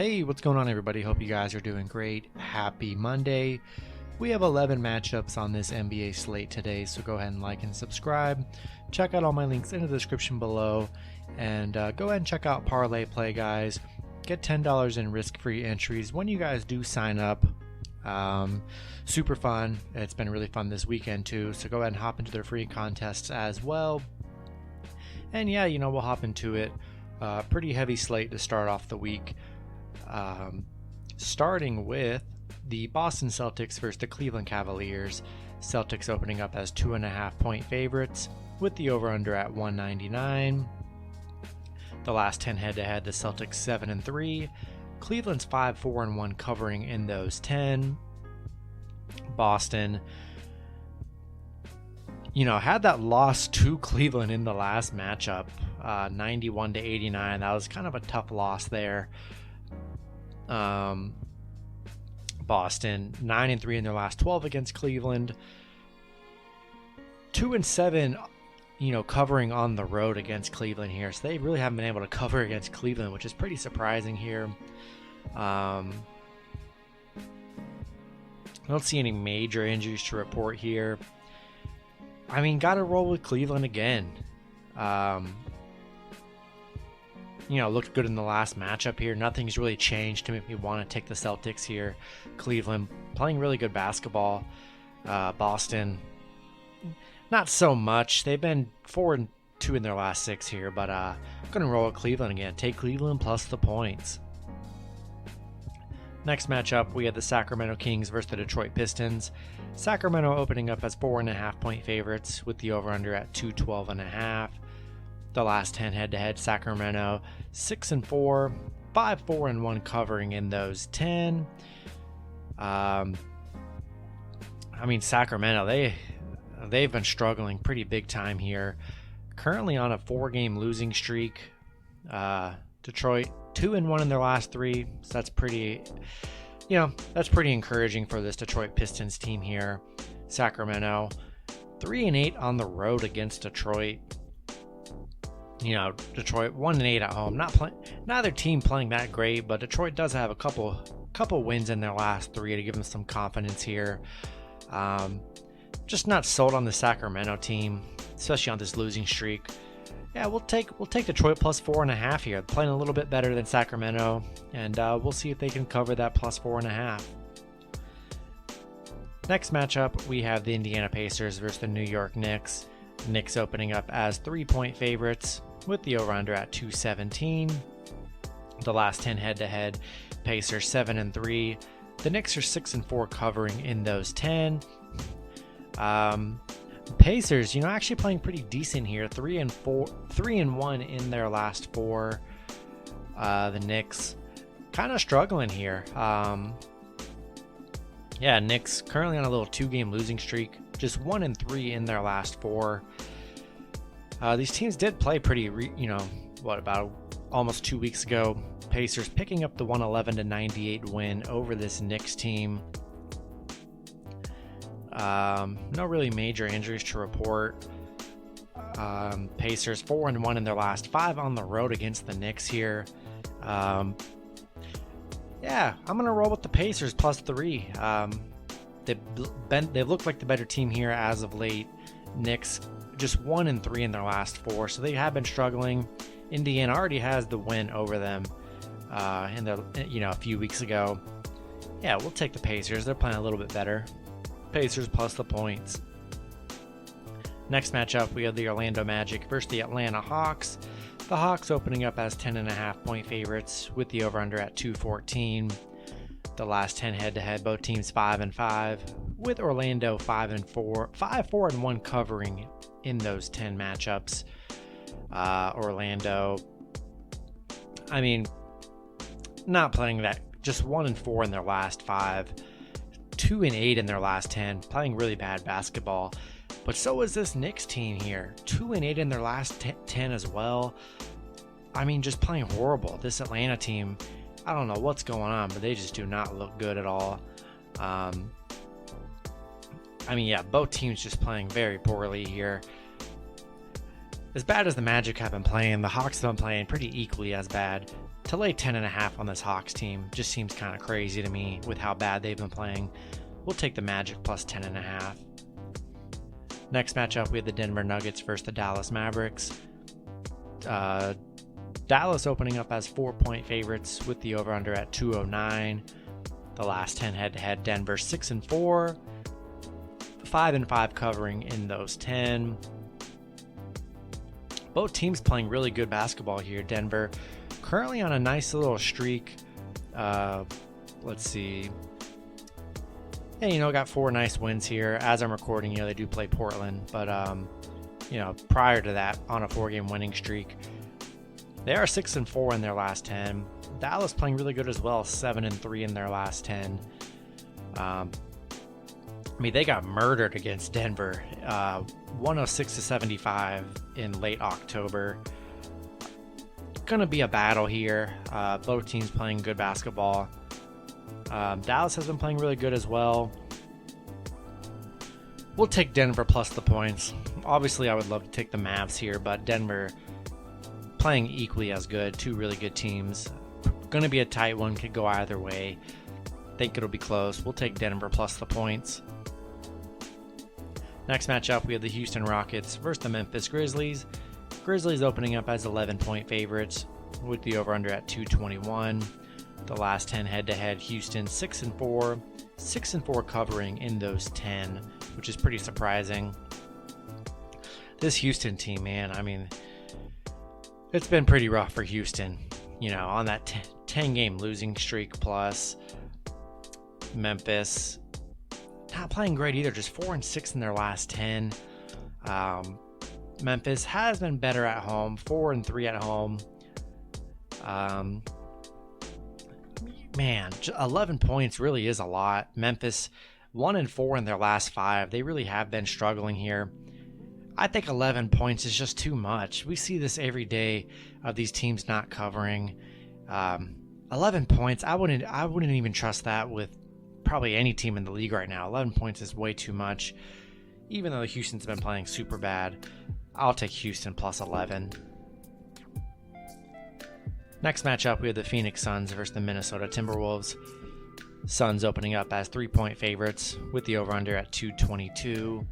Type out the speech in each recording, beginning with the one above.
Hey, what's going on, everybody? Hope you guys are doing great. Happy Monday. We have 11 matchups on this NBA slate today, so go ahead and like and subscribe. Check out all my links in the description below, and go ahead and check out ParlayPlay, guys. Get $10 in risk-free entries when you guys do sign up. Super fun. It's been really fun this weekend too, so go ahead and hop into their free contests as well. And yeah, we'll hop into it. Pretty heavy slate to start off the week. Starting with the Boston Celtics versus the Cleveland Cavaliers. Celtics opening up as 2.5-point favorites with the over-under at 199. The last 10 head-to-head, the Celtics 7-3. Cleveland's 5-4-1 covering in those 10. Boston, had that loss to Cleveland in the last matchup, 91-89. That was kind of a tough loss there. Boston 9-3 in their last 12 against Cleveland. 2-7, covering on the road against Cleveland here. So they really haven't been able to cover against Cleveland, which is pretty surprising here. I don't see any major injuries to report here. Got to roll with Cleveland again. Looked good in the last matchup here. Nothing's really changed to make me want to take the Celtics here. Cleveland playing really good basketball. Boston, not so much. They've been 4-2 in their last 6 here, but I'm going to roll with Cleveland again. Take Cleveland plus the points. Next matchup, we have the Sacramento Kings versus the Detroit Pistons. Sacramento opening up as 4.5-point favorites with the over-under at 212.5. The last 10 head-to-head, Sacramento 6-4, 5-4-1 covering in those 10. Sacramento, they've been struggling pretty big time here. Currently on a 4-game losing streak. Detroit 2-1 in their last 3. So that's pretty, that's pretty encouraging for this Detroit Pistons team here. Sacramento 3-8 on the road against Detroit. Detroit 1-8 at home. Neither team playing that great, but Detroit does have a couple wins in their last 3 to give them some confidence here. Just not sold on the Sacramento team, especially on this losing streak. Yeah, we'll take Detroit plus 4.5 here. Playing a little bit better than Sacramento, and we'll see if they can cover that plus 4.5. Next matchup, we have the Indiana Pacers versus the New York Knicks. Knicks opening up as 3-point favorites with the over-under at 217. The last 10 head-to-head, Pacers 7-3. The Knicks are 6-4 covering in those 10. Pacers, actually playing pretty decent here. 3-1 in their last 4. The Knicks kind of struggling here. Knicks currently on a little 2-game losing streak. Just 1-3 in their last 4. These teams did play pretty, about almost 2 weeks ago. Pacers picking up the 111-98 win over this Knicks team. No really major injuries to report. Pacers 4-1 in their last 5 on the road against the Knicks here. I'm gonna roll with the Pacers plus 3. They've looked like the better team here as of late. Knicks just 1-3 in their last 4, so they have been struggling. Indiana already has the win over them a few weeks ago. Yeah, we'll take the Pacers. They're playing a little bit better. Pacers plus the points. Next matchup, we have the Orlando Magic versus the Atlanta Hawks. The Hawks opening up as 10.5-point favorites with the over-under at 214. The last 10 head-to-head, both teams 5-5, with Orlando 5-4 covering in those 10 matchups. Orlando, not playing that, just 1-4 in their last 5, 2-8 in their last 10, playing really bad basketball. But so is this Knicks team here, 2-8 in their last 10 as well. Just playing horrible. This Atlanta team, I don't know what's going on, but they just do not look good at all. Both teams just playing very poorly here. As bad as the Magic have been playing, the Hawks have been playing pretty equally as bad. To lay 10.5 on this Hawks team just seems kind of crazy to me with how bad they've been playing. We'll take the Magic plus 10.5. Next matchup, we have the Denver Nuggets versus the Dallas Mavericks. Dallas opening up as 4-point favorites with the over-under at 209. The last 10 head-to-head, Denver 6-4, 5-5 covering in those 10. Both teams playing really good basketball here. Denver currently on a nice little streak. Let's see. Got 4 nice wins here. As I'm recording, they do play Portland, but prior to that, on a 4-game winning streak. They are 6-4 in their last 10. Dallas playing really good as well, 7-3 in their last 10. They got murdered against Denver, 106-75 in late October. Gonna be a battle here. Both teams playing good basketball. Dallas has been playing really good as well. We'll take Denver plus the points. Obviously, I would love to take the Mavs here, but Denver playing equally as good. 2 really good teams. Gonna be a tight one, could go either way. Think it'll be close. We'll take Denver plus the points. Next matchup, we have the Houston Rockets versus the Memphis Grizzlies. Grizzlies opening up as 11-point favorites with the over-under at 221. The last 10 head-to-head, Houston 6-4, 6-4 covering in those 10, which is pretty surprising. This Houston team, man, it's been pretty rough for Houston. On that 10-game losing streak plus. Memphis not playing great either, just 4-6 in their last 10. Memphis has been better at home, 4-3 at home. 11 points really is a lot. Memphis 1-4 in their last 5. They really have been struggling here. I think 11 points is just too much. We see this every day of these teams not covering. 11 points, I wouldn't even trust that with probably any team in the league right now. 11 points is way too much. Even though Houston's been playing super bad, I'll take Houston plus 11. Next matchup, we have the Phoenix Suns versus the Minnesota Timberwolves. Suns opening up as 3-point favorites with the over-under at 222.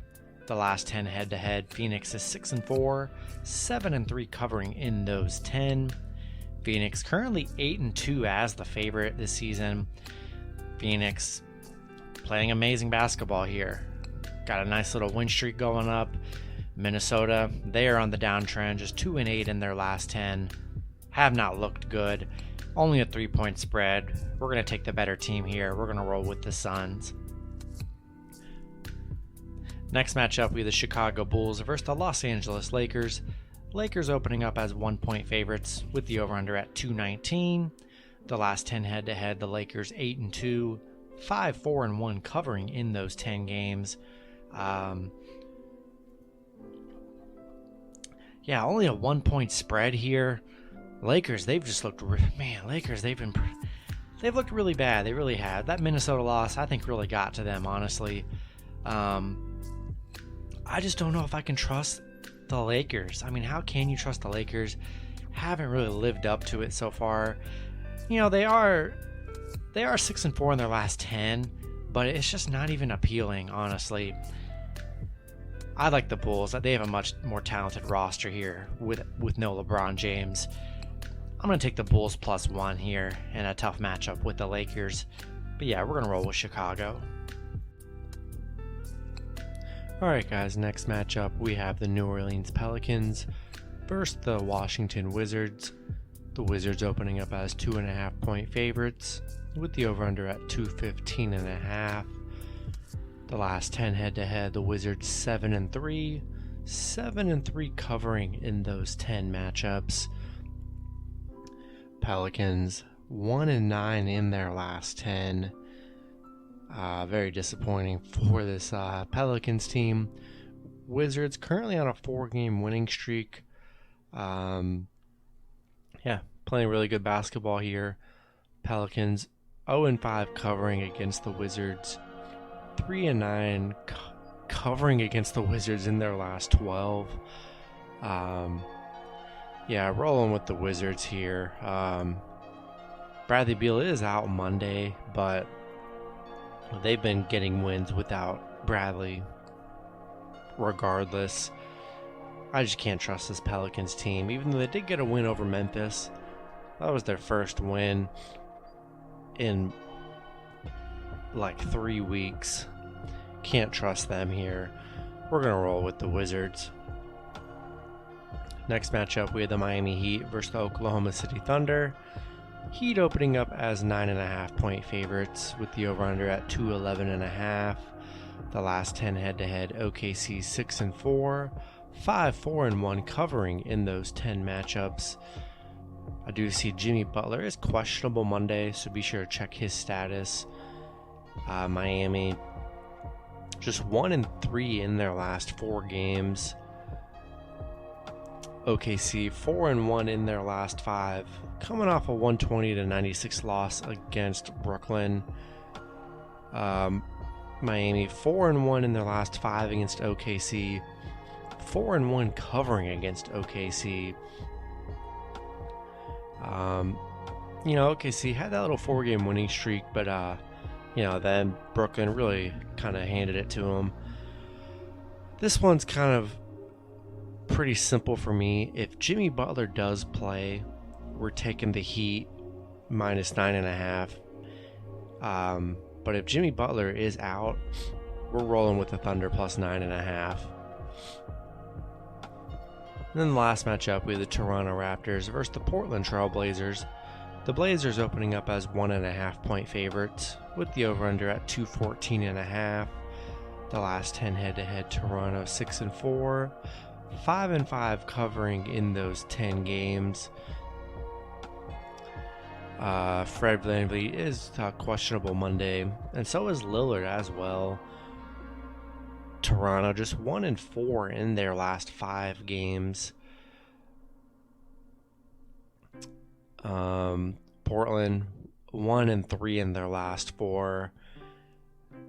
The last 10 head-to-head, Phoenix is 6-4, 7-3 covering in those 10. Phoenix currently 8-2 as the favorite this season. Phoenix playing amazing basketball here. Got a nice little win streak going up. Minnesota, they are on the downtrend, just 2-8 in their last 10. Have not looked good. Only a 3-point spread. We're going to take the better team here. We're going to roll with the Suns. Next matchup, we have the Chicago Bulls versus the Los Angeles Lakers. Lakers opening up as 1-point favorites with the over-under at 219. The last 10 head-to-head, the Lakers 8-2, 5-4-1 covering in those 10 games. Only a 1-point spread here. Lakers, they've just looked, Lakers, they've looked really bad. They really have. That Minnesota loss, I think, really got to them, honestly. I just don't know if I can trust the Lakers. How can you trust the Lakers? Haven't really lived up to it so far. They are 6-4 in their last 10, but it's just not even appealing, honestly. I like the Bulls. They have a much more talented roster here with no LeBron James. I'm going to take the Bulls plus 1 here in a tough matchup with the Lakers. But yeah, we're going to roll with Chicago. Alright guys, next matchup we have the New Orleans Pelicans versus the Washington Wizards. The Wizards opening up as 2.5-point favorites with the over-under at 215.5. The last 10 head-to-head, the Wizards 7-3, 7-3 covering in those 10 matchups. Pelicans 1-9 in their last 10. Very disappointing for this Pelicans team. Wizards currently on a 4-game winning streak. Playing really good basketball here. Pelicans 0-5 covering against the Wizards. 3-9 covering against the Wizards in their last 12. Yeah, rolling with the Wizards here. Bradley Beal is out Monday, but they've been getting wins without Bradley regardless. I just can't trust this Pelicans team, even though they did get a win over Memphis. That was their first win in like 3 weeks. Can't trust them here. We're going to roll with the Wizards. Next matchup, we had the Miami Heat versus the Oklahoma City Thunder. Heat opening up as 9.5 point favorites with the over-under at 211.5. The last 10 head-to-head, OKC 6-4, 5-4-1 covering in those 10 matchups. I do see Jimmy Butler is questionable Monday, so be sure to check his status. Miami just 1-3 in their last 4 games. OKC 4-1 in their last 5, coming off a 120-96 loss against Brooklyn. Miami 4-1 in their last 5 against OKC, 4-1 covering against OKC. OKC had that little 4-game winning streak, but then Brooklyn really kind of handed it to them. This one's kind of pretty simple for me. If Jimmy Butler does play, we're taking the Heat minus 9.5. But if Jimmy Butler is out, we're rolling with the Thunder plus 9.5. And then the last matchup, we have the Toronto Raptors versus the Portland Trail Blazers. The Blazers opening up as 1.5 point favorites with the over-under at 214.5. The last 10 head-to-head, Toronto 6-4, 5-5 covering in those 10 games. Fred VanVleet is questionable Monday, and so is Lillard as well. Toronto just 1-4 in their last 5 games. Portland 1-3 in their last 4.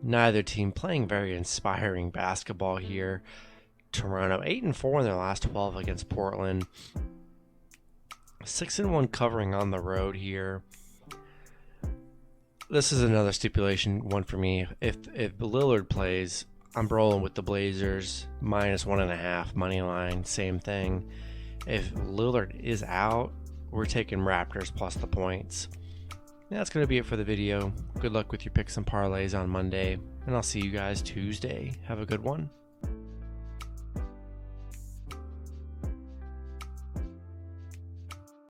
Neither team playing very inspiring basketball here. Toronto 8-4 in their last 12 against Portland. 6-1 covering on the road here. This is another stipulation one for me. If Lillard plays, I'm rolling with the Blazers minus 1.5 money line. Same thing. If Lillard is out, we're taking Raptors plus the points. That's going to be it for the video. Good luck with your picks and parlays on Monday, and I'll see you guys Tuesday. Have a good one.